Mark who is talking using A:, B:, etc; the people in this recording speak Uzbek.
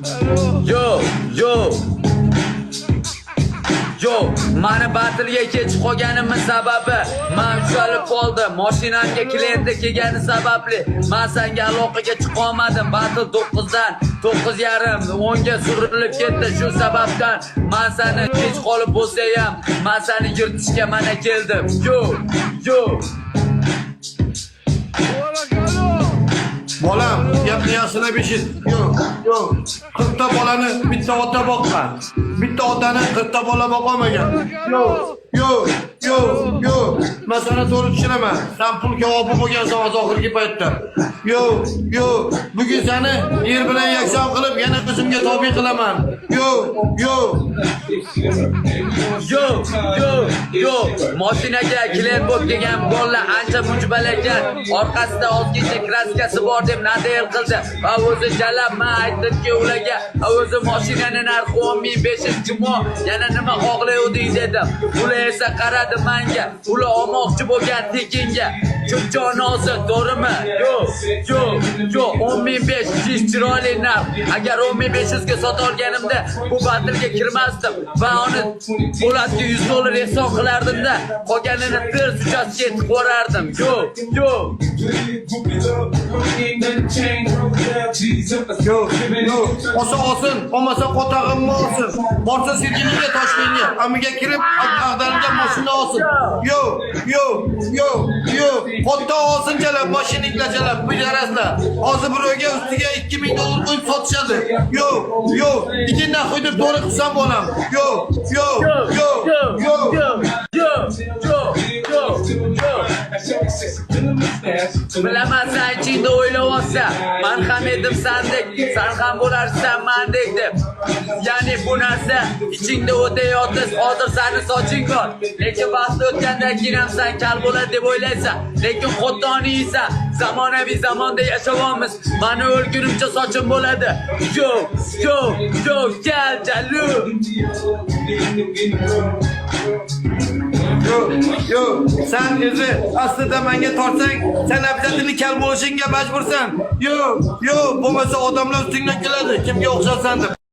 A: Yo, yo. Yo, mani batilga kech qolganimning sababi men ushalib qoldim. Mashinamga kliyentga kelgani sababli men senga aloqaga chiqa olmadim. Batil 9dan 9:30 10ga surilib ketdi. Shu sababdan men seni kech qolib bo'lsa ham men seni yirtishga mana keldim. Yo, yo.
B: Bolam, gapni yaxshilab eshit. Yo'q, yo'q. 40 ta bolani bitta ota boqqan. Bitta otani 40 ta bola boqolmagan. Yo'q, yo'q, yo'q, yo'q. Men seni to'g'ri tushunaman. Sen pul kavobi bo'lgansan oxirgi paytda. Yo'q, yo'q. Bugun seni yer bilan yakson qilib, yana qizimga tobe qilaman. Yo'q, yo'q.
A: Yo, yo, yo. Mashinaga klient bo'lib kelgan bolalar ancha mujbalagan. Orqasida ozgincha kraskasi bor deb nadel qildi. Va o'zi jalab men aytdimki ularga, o'zi mashinaning narxi 10500 jumo, yana nima xohlayoding dedim. Ular esa qaradi menga. Ular olmoqchi bo'lgan tekinga. Cho'chonozı, to'g'rimi? Yo'q, yo'q, yo'q. 10500 chiroyli narx. Agar 10500 ga sota olganimda bu batilga kirmasdim va uni bo'latga $100 ehson qilardim-da, qolganini ters uchastka etib qo'rardim. Yo'q, yo'q.
B: Yo'q, yo'q. Olsa olsin, olmasa qotag'imni olsin. Borsa Sergeliga Toshkentga, amiga kirib, ag'darilgan mashina olsin. Yo'q, yo'q, yo'q, yo'q. Qotta olsin jalab, mashininglar bijarasizlar. Hozir birovga ustiga $2000 qo'yib sotishadi. Yo'q, yo'q. Ikindan qo'yib to'g'ri qilsam bo'lam. Yo'q, yo'q, yo'q, yo'q, yo'q.
A: Bilaman sen ichingda o'ylayapsan. Men ham edim sendek, sen ham bo'larsan mendek deb. Ya'ni bu narsa ichingda o'tayotib, hozir seni soching bor. Lekin vaqt o'tgandan keyin ham sen kal bo'ladi deb o'ylaysan. Lekin xotoni esa zamonaviy zamonda yashayapmiz. Meni o'lgunimcha sochim bo'ladi. Yo'q, yo'q, yo'q, kal jalu.
B: Yo'q, yo'q. Sen o'zi aslida menga tortsang, sen abjadili kal bo'lishingga majbursan. Yo'q, yo'q. Bo'lmasa odamlar ustingdan keladi. Kimga o'xshasan deb.